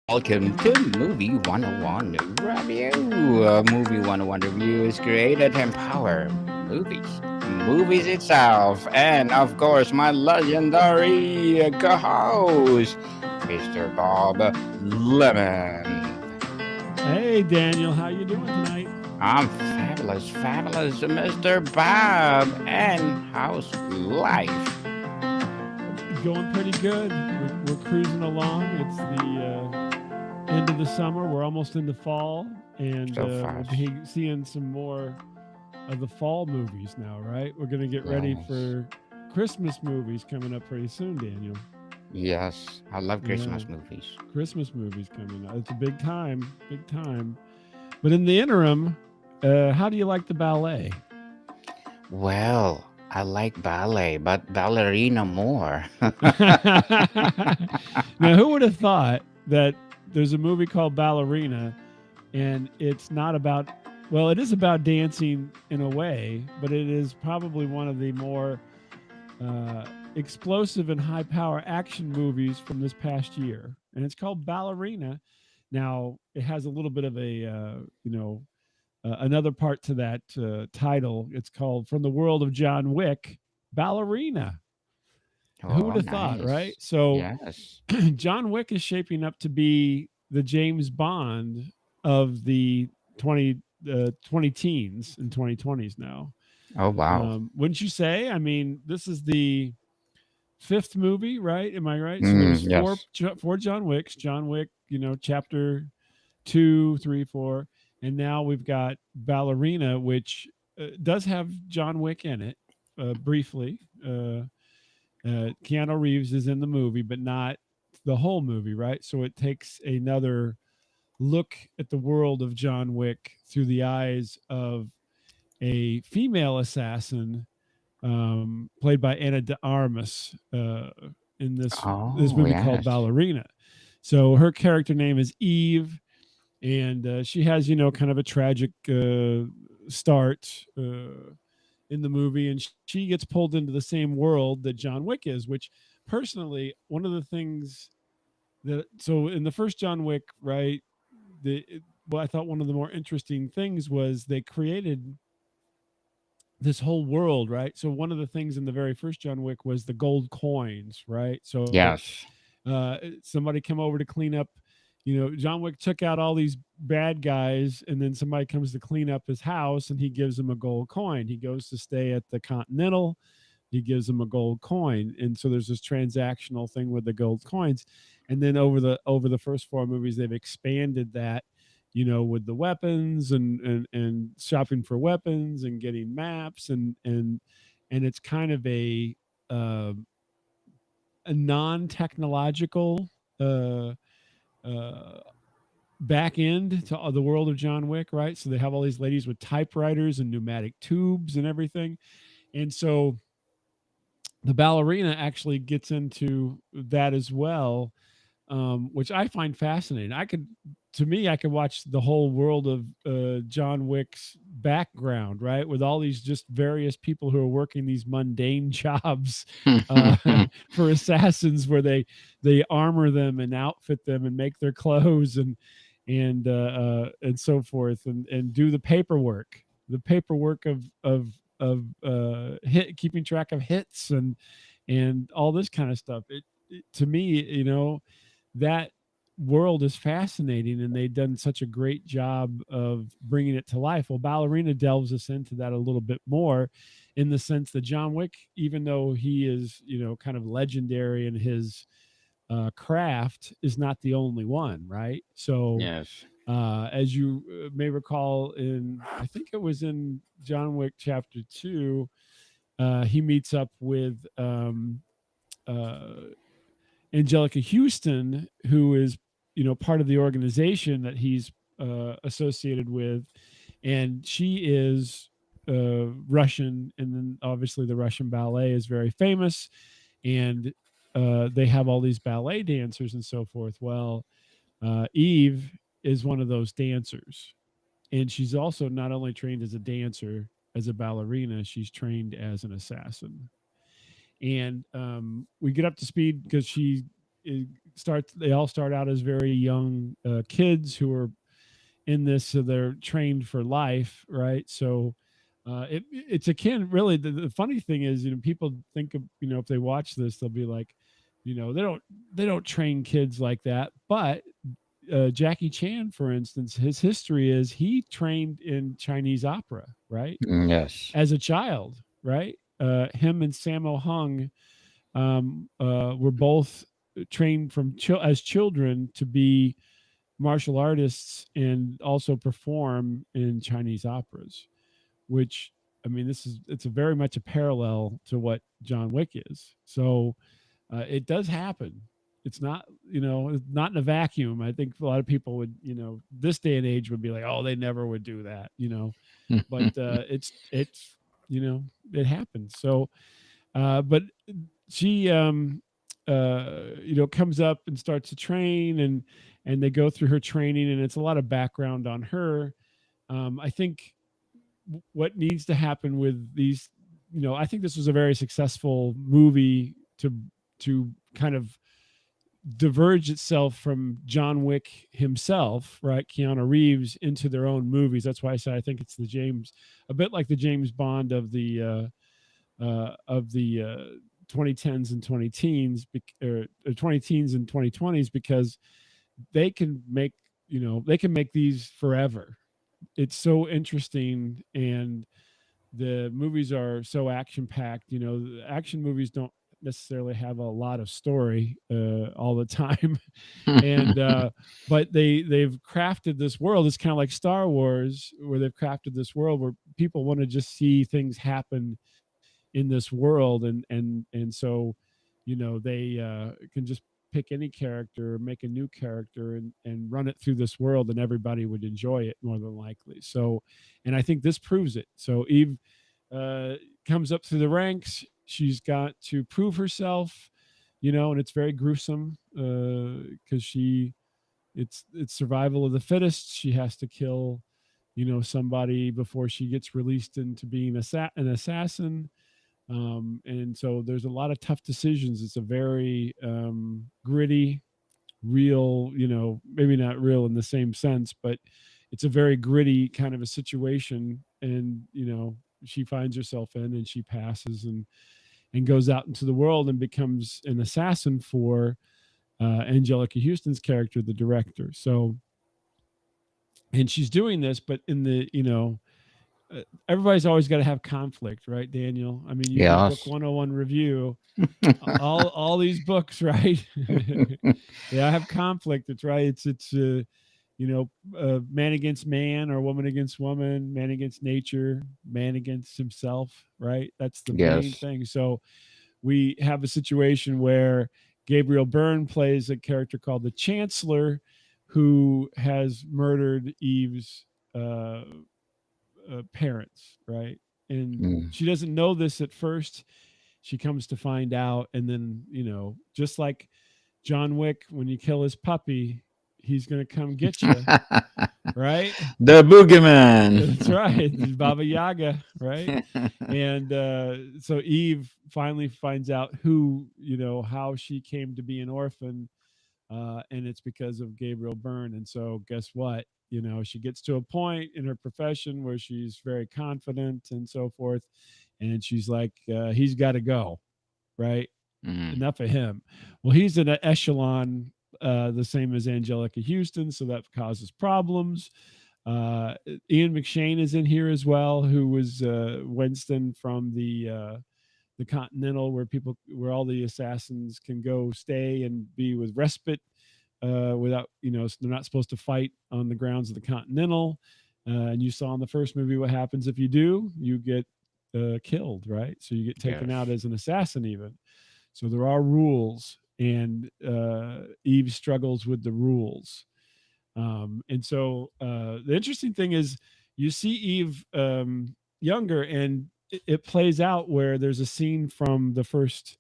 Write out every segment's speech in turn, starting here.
welcome to Movie 101 Review. Movie 101 Review is created to empower movies itself, and of course, my legendary co host, Mr. Bob Lemon. Hey Daniel, how you doing tonight? I'm fabulous, Mr. Bob. And how's life? Going pretty good. We're cruising along. It's the end of the summer. We're almost into fall, and So we'll fast. be seeing some more of the fall movies now. Right? We're gonna get ready Yes. for Christmas movies coming up pretty soon, Daniel. Yes. I love Yeah, Christmas movies. Christmas movies coming up. It's a big time, big time. But in the interim, how do you like the ballet? Well, I like ballet, but ballerina more. Now, who would have thought that there's a movie called Ballerina and it's not about, well, it is about dancing in a way, but it is probably one of the more uh, explosive and high power action movies from this past year. And it's called Ballerina. Now, it has a little bit of a, another part to that title. It's called From the World of John Wick, Ballerina. Who would Oh, have thought, right? nice. So Yes. John Wick is shaping up to be the James Bond of the 20 teens and 2020s now. Oh, wow. Wouldn't you say? I mean, this is the fifth movie, right? Am I right? So there was Yes. four John Wicks. John Wick, chapter two, three, four, and now we've got Ballerina, which does have John Wick in it briefly. Keanu Reeves is in the movie, but not the whole movie, right? So it takes another look at the world of John Wick through the eyes of a female assassin played by Anna de Armas in this Oh, movie called yes. Ballerina. So her character name is Eve, and she has kind of a tragic start in the movie, and she gets pulled into the same world that John Wick is, which personally, one of the things so in the first John Wick, right, well, I thought one of the more interesting things was they created this whole world, right? So one of the things in the very first John Wick was the gold coins, right? So Yes. somebody came over to clean up. John Wick took out all these bad guys, and then somebody comes to clean up his house, and he gives him a gold coin. He goes to stay at the Continental. He gives him a gold coin, and so there's this transactional thing with the gold coins. And then over the first four movies, they've expanded that, with the weapons and shopping for weapons and getting maps and it's kind of uh, a non-technological uh, uh, back end to the world of John Wick, right? So they have all these ladies with typewriters and pneumatic tubes and everything. And so the ballerina actually gets into that as well, which I find fascinating. To me, I could watch the whole world of John Wick's background, right, with all these just various people who are working these mundane jobs uh, for assassins, where they armor them and outfit them and make their clothes and so forth, and do the paperwork of keeping track of hits and all this kind of stuff. To me, that world is fascinating, and they've done such a great job of bringing it to life. Well, Ballerina delves us into that a little bit more, in the sense that John Wick, even though he is kind of legendary in his craft, is not the only one, right? So Yes. as you may recall, I think it was in John Wick chapter 2, he meets up with uh, Angelica Houston, who is part of the organization that he's associated with, and she is Russian, and then obviously the Russian ballet is very famous, and they have all these ballet dancers and so forth. Well, Eve is one of those dancers, and she's also not only trained as a dancer, as a ballerina, she's trained as an assassin. And we get up to speed because she it they all start out as very young kids who are in this, so they're trained for life, right? So it's akin, really. The funny thing is, people think of, if they watch this, they'll be like, they don't train kids like that. But Jackie Chan, for instance, his history is he trained in Chinese opera, right, Yes. as a child, right? Him and Sammo Hung were both trained as children to be martial artists and also perform in Chinese operas, which, I mean, it's a very much a parallel to what John Wick is. So it does happen. It's not, not in a vacuum. I think a lot of people would, this day and age would be like, oh, they never would do that, but it's, it happens. So, but she, comes up and starts to train, and they go through her training, and it's a lot of background on her. I think what needs to happen with these, I think this was a very successful movie to kind of diverge itself from John Wick himself, right? Keanu Reeves, into their own movies. That's why I say I think it's a bit like the James Bond of the 2010s and 20 teens, or 20 teens and 2020s, because they can make they can make these forever. It's so interesting, and the movies are so action packed. The action movies don't necessarily have a lot of story all the time, and but they've crafted this world. It's kind of like Star Wars, where they've crafted this world where people want to just see things happen in this world, and so they can just pick any character, make a new character, and run it through this world, and everybody would enjoy it more than likely. So, and I think this proves it. So Eve uh, comes up through the ranks. She's got to prove herself, and it's very gruesome because it's survival of the fittest. She has to kill, somebody before she gets released into being an assassin. And so there's a lot of tough decisions. It's a very gritty, real, maybe not real in the same sense, but it's a very gritty kind of a situation. And, she finds herself in, and she passes, and goes out into the world and becomes an assassin for Angelica Houston's character, the director. So, and she's doing this, but in the, everybody's always got to have conflict, right, Daniel? I mean, you do book Yes. 101 review, all these books, right? Yeah, I have conflict. It's right. It's man against man, or woman against woman, man against nature, man against himself, right? That's the main Yes. thing. So we have a situation where Gabriel Byrne plays a character called the Chancellor, who has murdered Eve's uh, parents, right? And Mm. she doesn't know this at first. She comes to find out, and then just like John Wick, when you kill his puppy, he's gonna come get you, right? The boogeyman. That's right, Baba Yaga, right? And so Eve finally finds out how she came to be an orphan, and it's because of Gabriel Byrne. And so, guess what? She gets to a point in her profession where she's very confident and so forth, and she's like, he's got to go, right? Mm. Enough of him. Well, he's in an echelon the same as Angelica Houston, so that causes problems. Ian McShane is in here as well, who was Winston from the Continental, where all the assassins can go stay and be with respite without, they're not supposed to fight on the grounds of the Continental. And you saw in the first movie what happens if you do. You get killed, right? So you get taken Yes. out as an assassin, even. So there are rules, and Eve struggles with the rules. And so the interesting thing is, you see Eve younger, and it plays out where there's a scene from the first,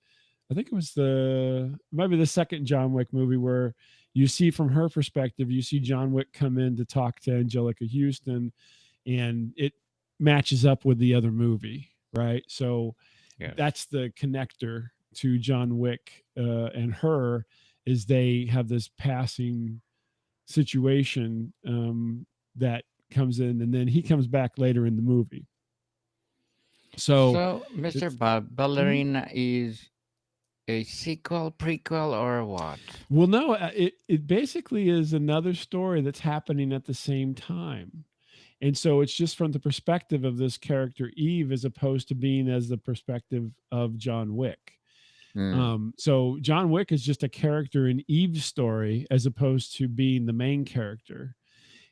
I think it might be the second John Wick movie, where you see from her perspective, you see John Wick come in to talk to Angelica Houston, and it matches up with the other movie, right? So Yes. that's the connector to John Wick and her, is they have this passing situation that comes in, and then he comes back later in the movie. So So, Mr. it's Bob, mhm. Ballerina is a sequel, prequel, or what? Well, no, it basically is another story that's happening at the same time. And so it's just from the perspective of this character Eve, as opposed to being as the perspective of John Wick. Hmm. So John Wick is just a character in Eve's story as opposed to being the main character.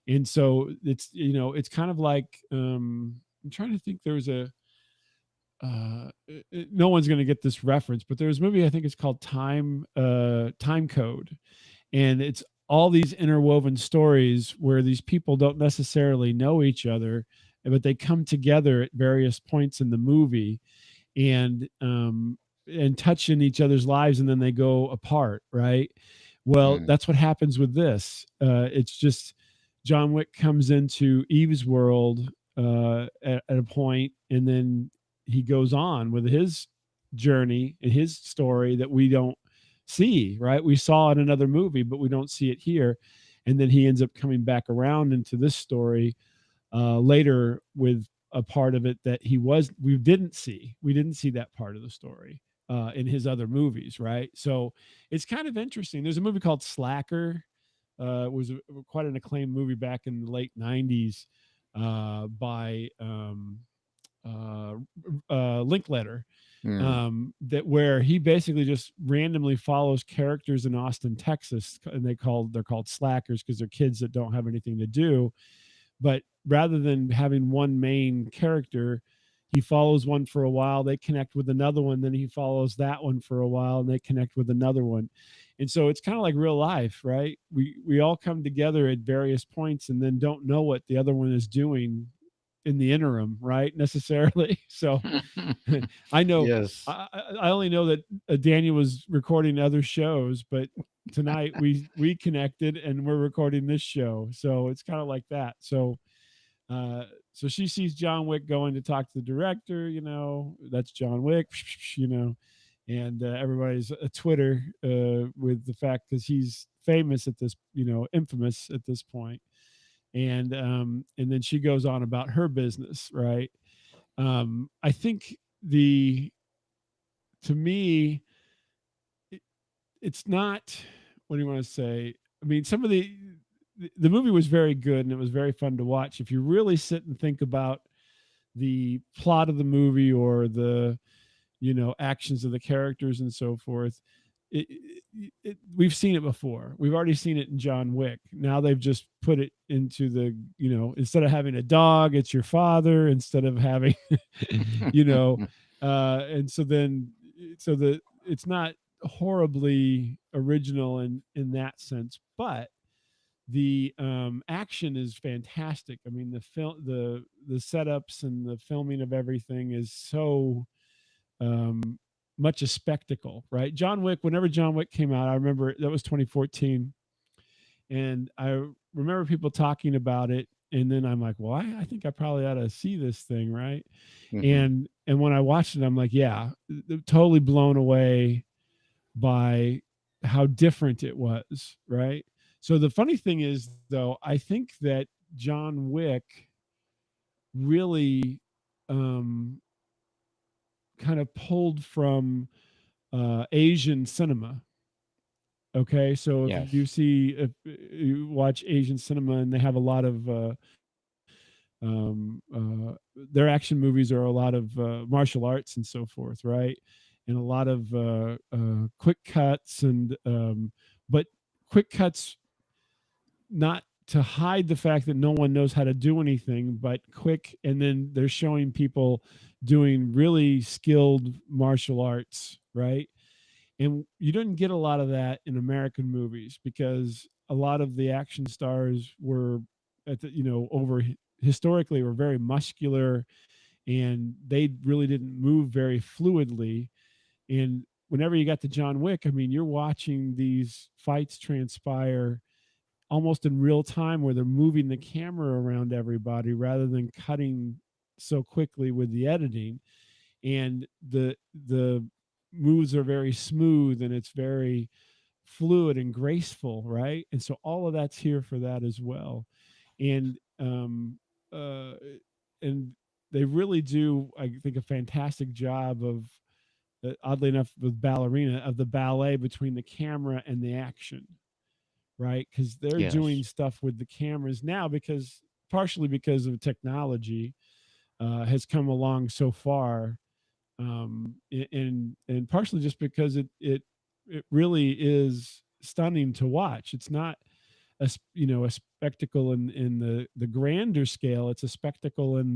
And so it's, it's kind of like, I'm trying to think. There's a no one's going to get this reference, but there's a movie, I think it's called Time Code, and it's all these interwoven stories where these people don't necessarily know each other, but they come together at various points in the movie, and touch in each other's lives, and then they go apart, right? Well, Hmm. that's what happens with this. It's just John Wick comes into Eve's world at a point, and then he goes on with his journey and his story that we don't see, right? We saw in another movie, but we don't see it here. And then he ends up coming back around into this story later with a part of it that we didn't see that part of the story in his other movies, right? So it's kind of interesting. There's a movie called Slacker. It was quite an acclaimed movie back in the late 90s by uh, Linkletter, Hmm. that where he basically just randomly follows characters in Austin, Texas, and they're called slackers because they're kids that don't have anything to do. But rather than having one main character, he follows one for a while, they connect with another one, then he follows that one for a while, and they connect with another one. And so it's kind of like real life, right? We all come together at various points and then don't know what the other one is doing in the interim, right? Necessarily. So I know Yes. I only know that Daniel was recording other shows, but tonight we connected and we're recording this show. So it's kind of like that. Uh, so she sees John Wick going to talk to the director. That's John Wick. And everybody's a Twitter with the fact because he's famous at this, infamous at this point. And then she goes on about her business, right? I think the to me it, it's not, what do you want to say, I mean, some of the movie was very good and it was very fun to watch if you really sit and think about the plot of the movie or the actions of the characters and so forth. We've seen it before. We've already seen it in John Wick. Now they've just put it into the, instead of having a dog, it's your father. Instead of having, you know, and so then, so the it's not horribly original in that sense, but the action is fantastic. I mean, the setups and the filming of everything is so um, much a spectacle, right? John Wick. Whenever John Wick came out, I remember that was 2014, and I remember people talking about it. And then I'm like, well, I think I probably ought to see this thing, right? Mhm. And when I watched it, I'm like, yeah, totally blown away by how different it was, right? So the funny thing is, though, I think that John Wick really um, kind of pulled from Asian cinema. Okay, so if you Yes. see, if you watch Asian cinema, and they have a lot of their action movies are a lot of martial arts and so forth, right? And a lot of quick cuts but quick cuts not to hide the fact that no one knows how to do anything, but quick, and then they're showing people doing really skilled martial arts, right? And you didn't get a lot of that in American movies because a lot of the action stars were over historically were very muscular, and they really didn't move very fluidly. And whenever you got to John Wick, I mean, you're watching these fights transpire almost in real time where they're moving the camera around everybody rather than cutting so quickly with the editing. And the moves are very smooth, and it's very fluid and graceful, right? And so all of that's here for that as well. And uh and they really do, I think, a fantastic job of, oddly enough, with Ballerina, of the ballet between the camera and the action, right? Because they're doing Yes. stuff with the cameras now, because partially because of technology has come along so far, and partially just because it really is stunning to watch. It's not a spectacle in the grander scale. It's a spectacle in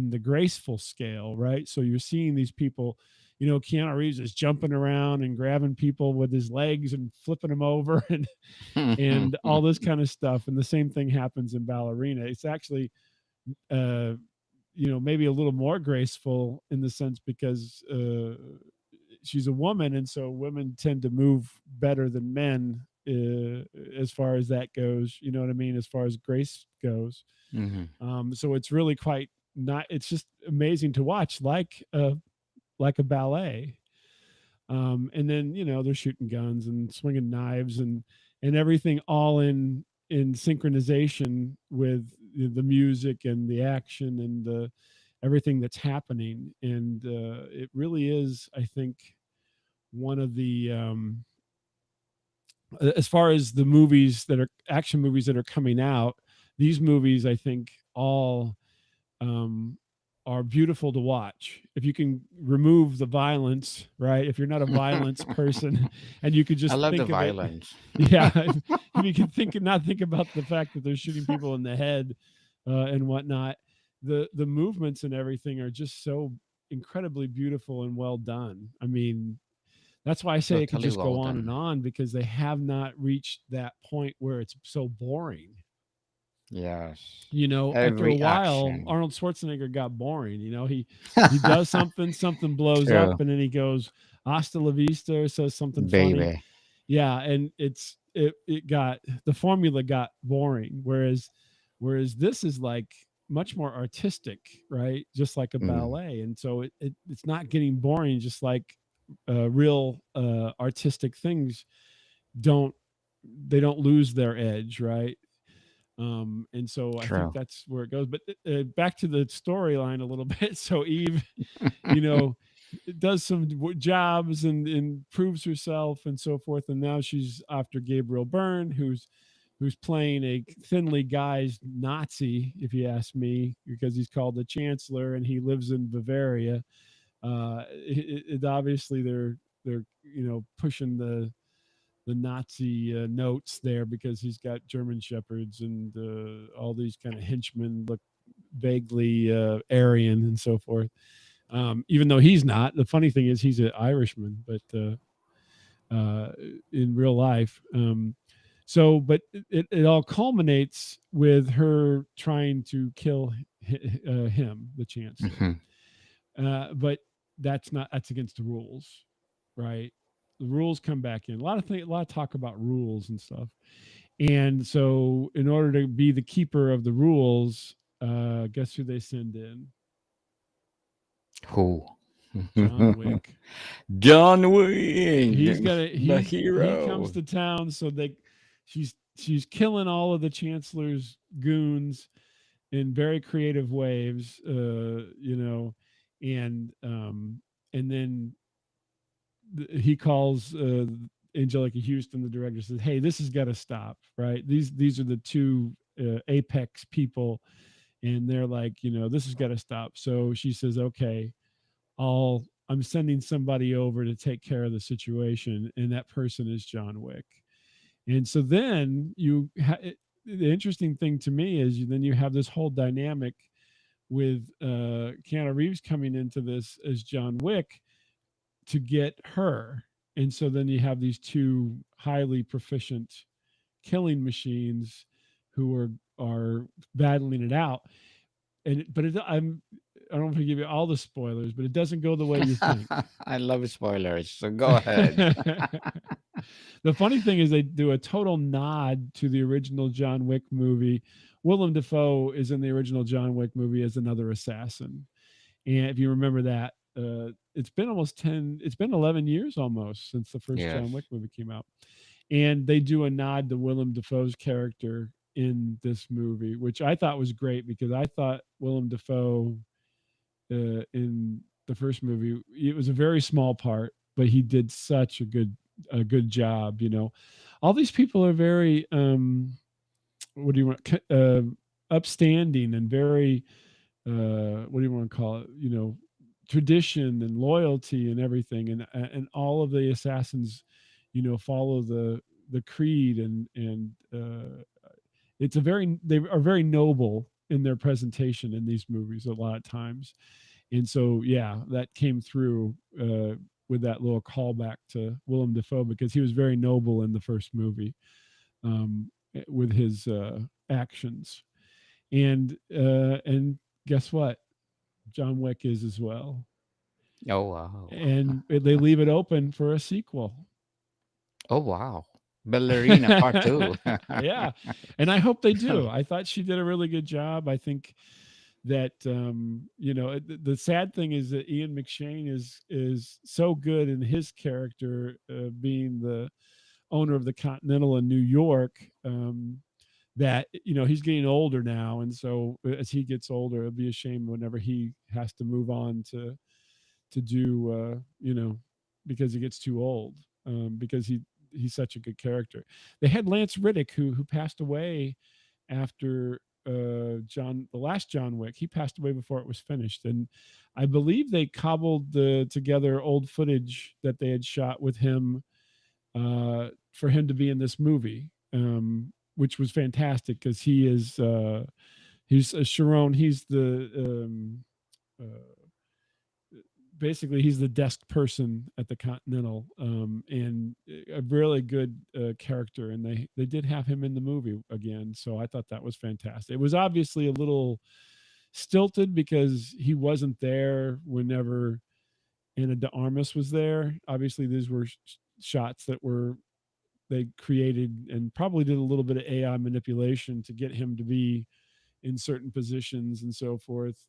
the graceful scale, right? So you're seeing these people, Keanu Reeves is jumping around and grabbing people with his legs and flipping them over and all this kind of stuff. And the same thing happens in Ballerina. It's actually uh maybe a little more graceful in the sense because she's a woman, and so women tend to move better than men as far as that goes. You know what I mean? As far as grace goes. Mhm. So it's really quite not. It's just amazing to watch, like a ballet. And then they're shooting guns and swinging knives and everything, all in synchronization with the music and the action and the everything that's happening. And it really is, I think, one of the as far as the movies that are action movies that are coming out, these movies, I think, all um, are beautiful to watch. If you can remove the violence, right? If you're not a violence person and you could I just love the think of it, violence. yeah, if you can not think about the fact that they're shooting people in the head and whatnot, the movements and everything are just so incredibly beautiful and well done. I mean, that's why I say it could Totally just go well on and done. on, because they have not reached that point where it's so boring. Yes. After a Every while, action. Arnold Schwarzenegger got boring. He does something blows up, True. and then he goes hasta la vista, or says something funny. Baby. Yeah, and it got, the formula got boring. Whereas this is like much more artistic, right? Just like a Mm. ballet, and so it's not getting boring. Just like real artistic things don't they don't lose their edge, right? And so I think True. that's where it goes. But back to the storyline a little bit. So Eve, you know, does some jobs and proves herself and so forth, and now she's after Gabriel Byrne, who's playing a thinly guised Nazi, if you ask me, because he's called the Chancellor and he lives in Bavaria. Obviously they're pushing the Nazi notes there, because he's got German shepherds and all these kind of henchmen look vaguely Aryan and so forth. Even though he's not. The funny thing is he's an Irishman, but in real life. But it all culminates with her trying to kill him, the Chancellor. Mhm. But that's against the rules, right? The rules come back in. A lot of talk about rules and stuff. And so, in order to be the keeper of the rules, guess who they send in? Who? John Wick. John Wick, He's got a the he comes hero. to town, so she's killing all of the Chancellor's goons in very creative ways, and then he calls Angelica Houston, the director, says, "Hey, this has got to stop, right? These are the two apex people, and they're like, this has got to stop." So she says, "Okay, I'm sending somebody over to take care of the situation, and that person is John Wick." And so then the interesting thing to me is then you have this whole dynamic with Keanu Reeves coming into this as John Wick to get her. And so then you have these two highly proficient killing machines who are battling it out. I don't want to give you all the spoilers, but it doesn't go the way you think. I love spoilers, so go ahead. The funny thing is they do a total nod to the original John Wick movie. Willem Dafoe is in the original John Wick movie as another assassin. And if you remember that, it's been 11 years almost since the first Yes. John Wick movie came out. And they do a nod to Willem Dafoe's character in this movie, which I thought was great because I thought Willem Dafoe in the first movie, it was a very small part, but he did such a good job. All these people are very what do you want upstanding and very what do you want to call it? Tradition and loyalty and everything, and all of the assassins, follow the creed and they are very noble in their presentation in these movies a lot of times. And so yeah, that came through with that little callback to Willem Dafoe because he was very noble in the first movie with his actions. And guess what? John Wick is as well. Oh wow. And they leave it open for a sequel. Oh wow. Ballerina part 2. Yeah, and I hope they do. I thought she did a really good job. I think that the sad thing is that Ian McShane is so good in his character, being the owner of the Continental in New York, that he's getting older now, and so as he gets older, it'll be a shame whenever he has to move on to do because he gets too old, because he's such a good character. They had Lance Riddick who passed away after the last John Wick. He passed away before it was finished, and I believe they cobbled together old footage that they had shot with him for him to be in this movie, which was fantastic because he's Sharon. He's the basically he's the desk person at the Continental, and a really good character. And they did have him in the movie again, so I thought that was fantastic. It was obviously a little stilted because he wasn't there whenever Anna de Armas was there. Obviously, these were shots that they created and probably did a little bit of AI manipulation to get him to be in certain positions and so forth.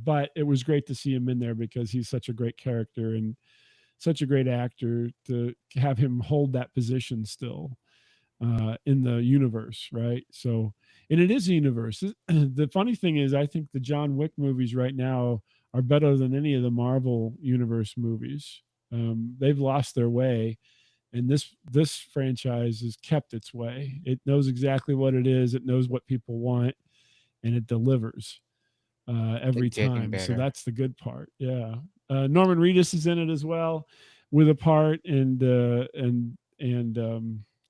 But it was great to see him in there because he's such a great character and such a great actor to have him hold that position still in the universe, right? So, and it is a universe. The funny thing is, I think the John Wick movies right now are better than any of the Marvel Universe movies. They've lost their way, and this franchise has kept its way. It knows exactly what it is. It knows what people want, and it delivers every It's getting time. So better. that's the good part. Yeah, Norman Reedus is in it as well, with a part, and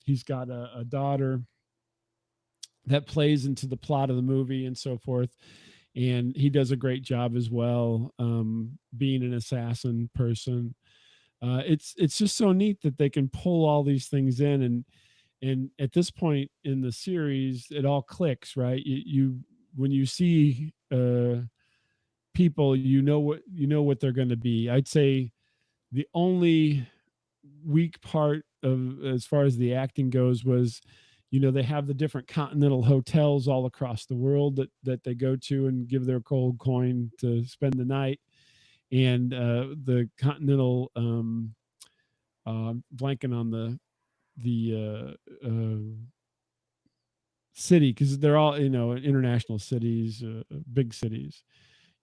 he's got a daughter that plays into the plot of the movie and so forth. And he does a great job as well, being an assassin person. It's just so neat that they can pull all these things in, and at this point in the series, it all clicks, right? You when you see people, you know what they're going to be. I'd say the only weak part of as far as the acting goes was, they have the different continental hotels all across the world that they go to and give their gold coin to spend the night, and the continental blanking on the city, because they're all international cities, big cities.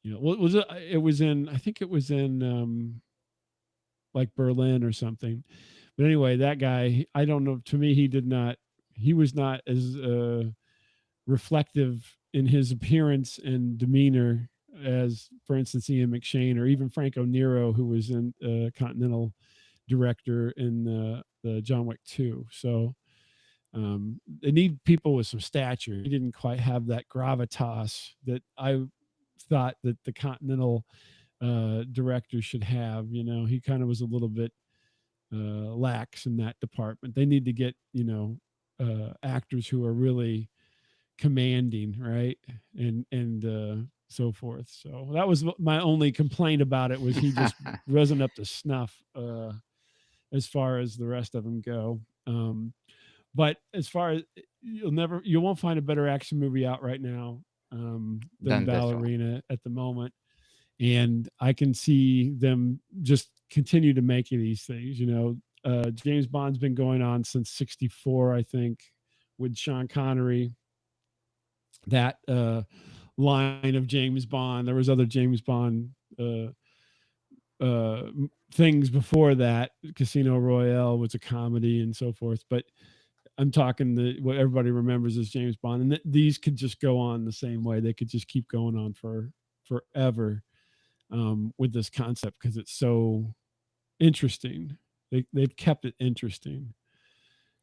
What was it? It was in, I think it was in like Berlin or something. But anyway, that guy, I don't know. To me, he was not as reflective in his appearance and demeanor as, for instance, Ian McShane or even Franco Nero, who was in Continental director in the John Wick 2. So they need people with some stature. He didn't quite have that gravitas that I thought that the Continental director should have. He kind of was a little bit lax in that department. They need to get actors who are really commanding, right, and so forth. So that was my only complaint about it, was he just wasn't up to snuff as far as the rest of them go. But as far as, you won't find a better action movie out right now than Done this one. Ballerina at the moment. And I can see them just continue to make these things. James Bond's been going on since '64, I think, with Sean Connery. That line of James Bond. There was other James Bond things before that. Casino Royale was a comedy and so forth. But I'm talking what everybody remembers as James Bond, and these could just go on the same way. They could just keep going on for forever with this concept because it's so interesting. They've kept it interesting,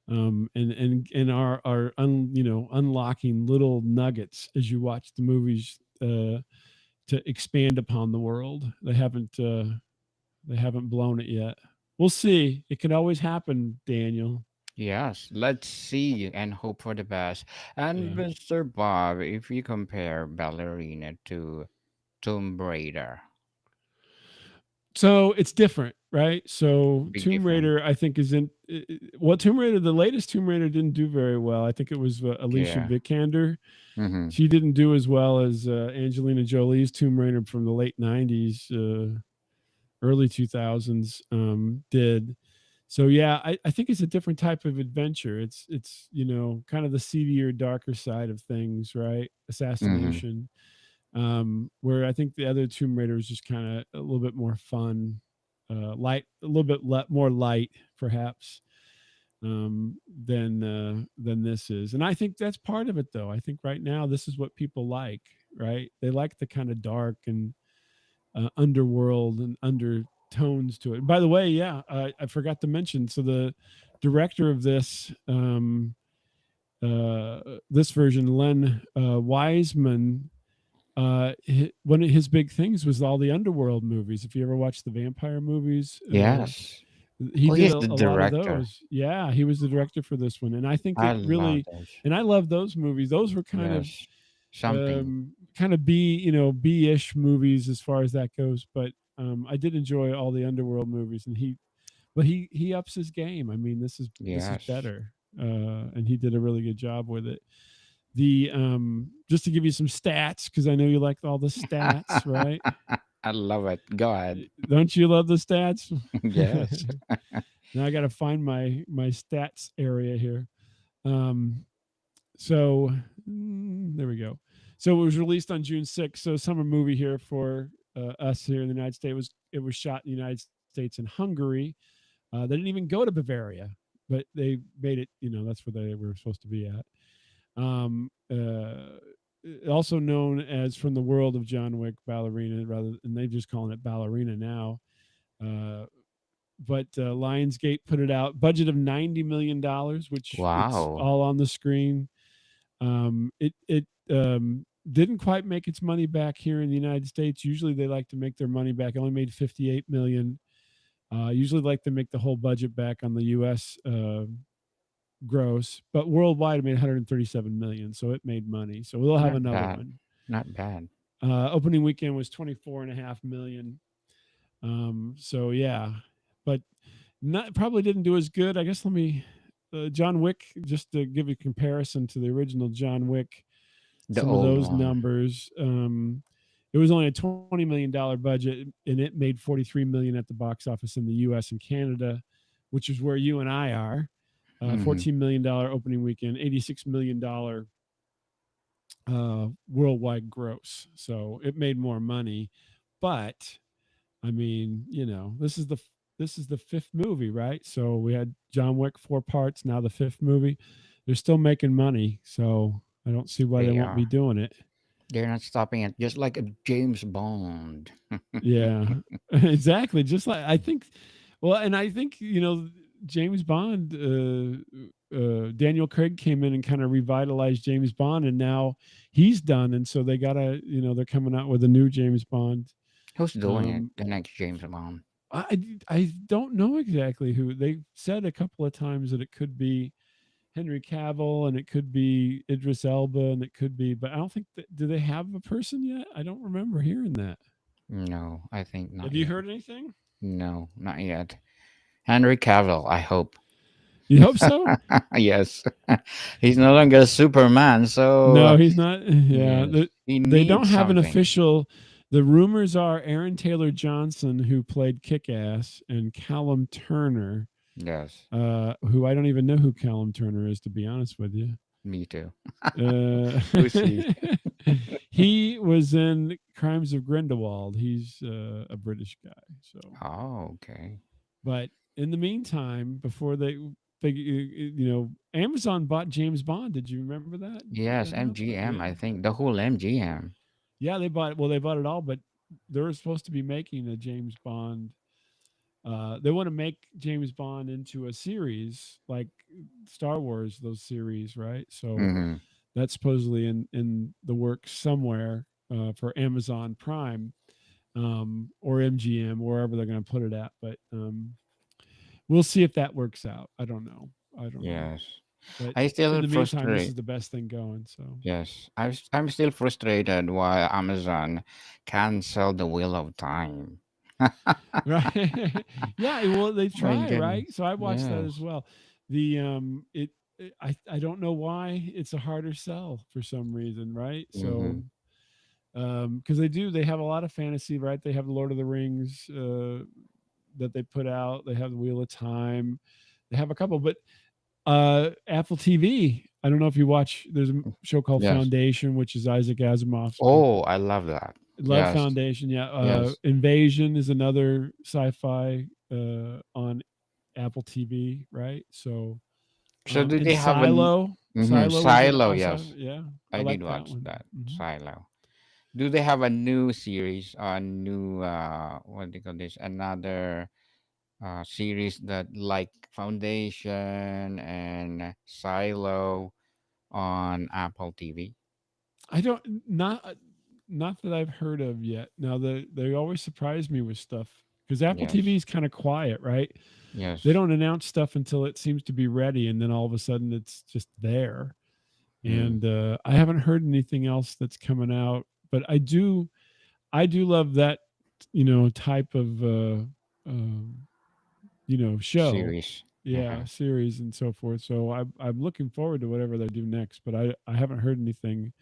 and are unlocking little nuggets as you watch the movies to expand upon the world. They haven't blown it yet. We'll see. It can always happen, Daniel. Yes, let's see and hope for the best. And Yeah. Mr. Bob, if you compare Ballerina to Tomb Raider, So it's different, right? So big Tomb difference. Raider, I think, is in well, Tomb Raider, the latest Tomb Raider didn't do very well. I think it was Alicia Yeah. Vikander. Mm-hmm. She didn't do as well as Angelina Jolie's Tomb Raider from the late '90s, early 2000s did. So yeah, I think it's a different type of adventure. It's kind of the seedier, darker side of things, right? Mm-hmm. Assassination. Where I think the other Tomb Raider was just kind of a little bit more fun, light, a little bit more light, perhaps, than this is. And I think that's part of it, though. I think right now this is what people like, right? They like the kind of dark and underworld and undertones to it. By the way, yeah, I forgot to mention. So the director of this version, Len Wiseman, one of his big things was all the underworld movies. If you ever watched the vampire movies, Yes. he Oh, did he's the a lot of director. those. Yeah, he was the director for this one, and I think I it love really, those. and I love those movies. Those were Yes. Something. kind of B-ish movies as far as that goes. But I did enjoy all the underworld movies, and he ups his game. I mean, this is Yes. better, and he did a really good job with it. The just to give you some stats, because I know you like all the stats, right? I love it. Go ahead. Don't you love the stats? Yes. Now I got to find my stats area here. Um, so there we go. So it was released on June 6th. So summer movie here for us here in the United States. It was shot in the United States and Hungary. They didn't even go to Bavaria, but they made it. That's where they were supposed to be at. Um, uh, Also known as From the World of John Wick, Ballerina, and they're just calling it Ballerina now. Uh, but Lionsgate put it out. Budget of $90 million, which it's Wow. all on the screen. It didn't quite make its money back here in the United States. Usually they like to make their money back. It only made 58 million. Usually like to make the whole budget back on the U.S. Gross, but worldwide it made 137 million, so it made money. So we'll have Not another bad. one. Not bad. Opening weekend was 24.5 million. So yeah, but probably didn't do as good. I guess let me John Wick, just to give you a comparison to the original John Wick, The some of old those one. numbers. It was only a $20 million budget, and it made 43 million at the box office in the U.S. and Canada, which is where you and I are. Mm-hmm. $14 million opening weekend, $86 million worldwide gross. So it made more money, but I mean, this is the fifth movie, right? So we had John Wick 4 parts, now the fifth movie. They're still making money, so I don't see why they They won't be are. doing it. They're not stopping it. Just like a James Bond. Yeah, exactly. Just like I think, well, and I think James Bond, Daniel Craig came in and kind of revitalized James Bond, and now he's done, and so they gotta, they're coming out with a new James Bond. Who's doing it? Um, The next James Bond. I don't know exactly who. They said a couple of times that it could be Henry Cavill and it could be Idris Elba and it could be, but I don't think do they have a person yet? I don't remember hearing that. No, I think Have not you yet. heard anything? No, not yet. Henry Cavill, I hope. You hope so? Yes. He's no longer Superman, No, so he's not. Yeah, yes. He they don't needs have an something. official. The rumors are Aaron Taylor Johnson, who played Kick Ass, and Callum Turner. Yes. who I don't even know who Callum Turner is, to be honest with you. Me too. Uh, Who's he? he was in Crimes of Grindelwald. He's a British guy. So, Oh, okay. but in the meantime, before Amazon bought James Bond. Did you remember that Yes, announcement? MGM. Yeah, I think the whole MGM. yeah. They bought. Well, they bought it all, but they were supposed to be making a James Bond. They want to make James Bond into a series like Star Wars, those series, right? So Mm-hmm. that's supposedly in the works somewhere for Amazon Prime or MGM, wherever they're going to put it at. But we'll see if that works out. I don't know. I don't know. Yes. But I in still the meantime, this frustrate. is the best thing going. So Yes, I'm still frustrated why Amazon cancel the Wheel of Time. right, yeah. Well, they My try, right? goodness. So I watched that as Yes. well. The I don't know why it's a harder sell for some reason, right? Mm-hmm. So because they have a lot of fantasy, right? They have the Lord of the Rings that they put out. They have the Wheel of Time. They have a couple, but Apple TV. I don't know if you watch. There's a show called Yes. Foundation, which is Isaac Asimov's book. Oh, I love that. Love Yes. Foundation. Yeah. Yes. Invasion is another sci-fi on Apple TV, right? So, So do and they have an Silo. Silo is Silo? also, Yes, yeah. I I did like that watch one. that Hmm. Silo. Do they have a new series, a new what do you call this? Another series that like Foundation and Silo on Apple TV? I don't not that I've heard of yet. Now they always surprise me with stuff because Apple TV Yes. is kind of quiet, right? They Yes. don't announce stuff until it seems to be ready, and then all of a sudden it's just there. Mm. And I haven't heard anything else that's coming out, but I do love that type of show, Series. yeah, Uh-huh. series and so forth. So I'm looking forward to whatever they do next, but I haven't heard anything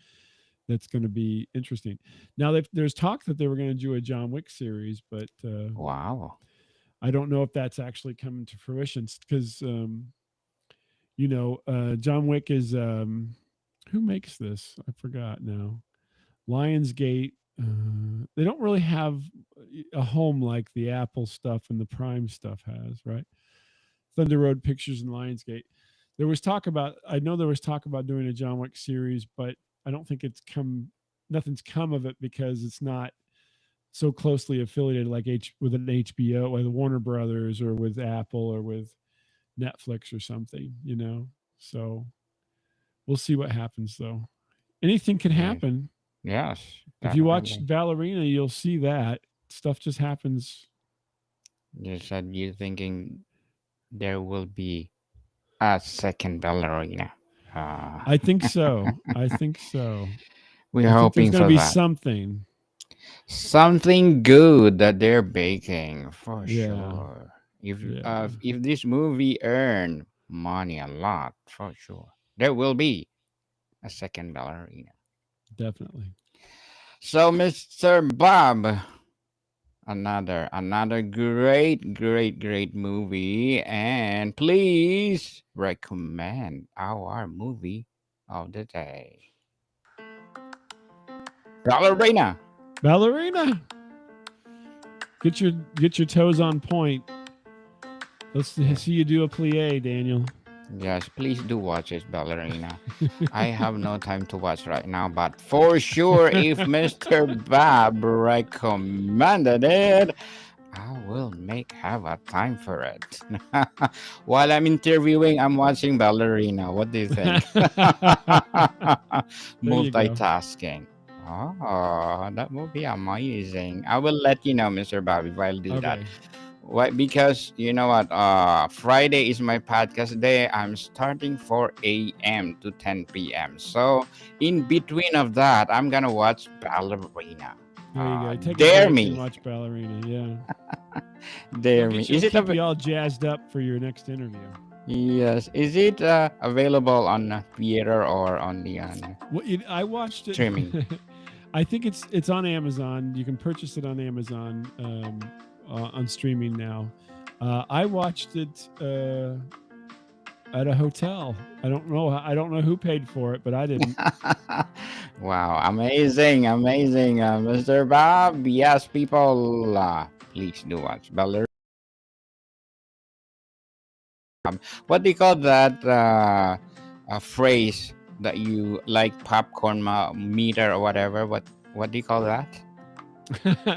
that's going to be interesting. Now, there's talk that they were going to do a John Wick series, but Wow. I don't know if that's actually coming to fruition because John Wick is who makes this? I forgot now. Lionsgate. They don't really have a home like the Apple stuff and the Prime stuff has, right? Thunder Road Pictures and Lionsgate. I know there was talk about doing a John Wick series, but I don't think nothing's come of it because it's not so closely affiliated like with an HBO, with Warner Brothers or with Apple or with Netflix or something. So we'll see what happens though. Anything can Yes. happen. Yes. If you watch Definitely. Ballerina, you'll see that stuff just happens. You said you're thinking there will be a second ballerina. Uh, I think so. I think so. we're I think there's hoping going to for be that. something. Something good that they're baking for Yeah. sure. If Yeah. if this movie earn money a lot, for sure, there will be a second ballerina. Definitely. So, Mr. Bob, another great movie, and please recommend our movie of the day, Ballerina. Ballerina. Get your toes on point. Let's Yes. see you do a plie, Daniel. Yes, please do watch it, Ballerina. I have no time to watch right now, but for sure, if Mr. Bob recommended it, I will have a time for it. While I'm interviewing, I'm watching Ballerina. What do you think? There you go. Multitasking. Oh, that will be amazing. I will let you know, Mr. Bob, if I'll do that. Okay. Why? Because you know what? Friday is my podcast day. I'm starting 4 a.m. to 10 p.m. So in between of that, I'm gonna watch Ballerina. There you go. Take a Dare break and me, watch Ballerina. Yeah. dare me. It'll Is it keep you all jazzed up for your next interview. Yes. Is it available on theater or on the Well, I watched it. streaming? I think it's on Amazon. You can purchase it on Amazon on streaming now. I watched it at a hotel. I don't know who paid for it, but I didn't. Wow, amazing, amazing, Mr. Bob. Yes, people, please do watch Ballerina. What do you call that phrase that you like, popcorn meter or whatever? What do you call that?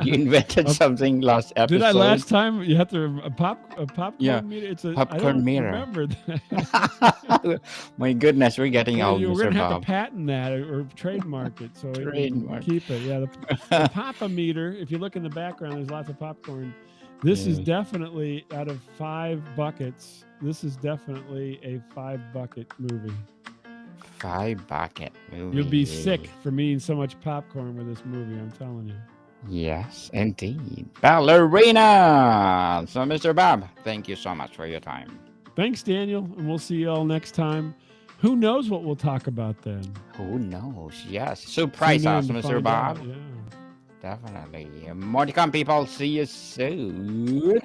You invented A- something last episode. Did I last time? You have to a popcorn Yeah, meter. It's a I popcorn don't meter. remember that. My goodness, we're getting Well, old, we're Mr. gonna have to Bob. patent that or trademark it so we can Trademark. keep it. Yeah, the pop-a-meter. If you look in the background, there's lots of popcorn. This is Yeah. definitely out of 5 buckets. This is definitely a 5-bucket movie. 5-bucket movie. You'll be sick from eating so much popcorn with this movie. I'm telling you. Yes, indeed. Ballerina! So, Mr. Bob, thank you so much for your time. Thanks, Daniel, and we'll see you all next time. Who knows what we'll talk about then? Who knows? Yes. Surprise Tune in us, to Mr. find Bob. out, yeah. Definitely. More to come, people. See you soon.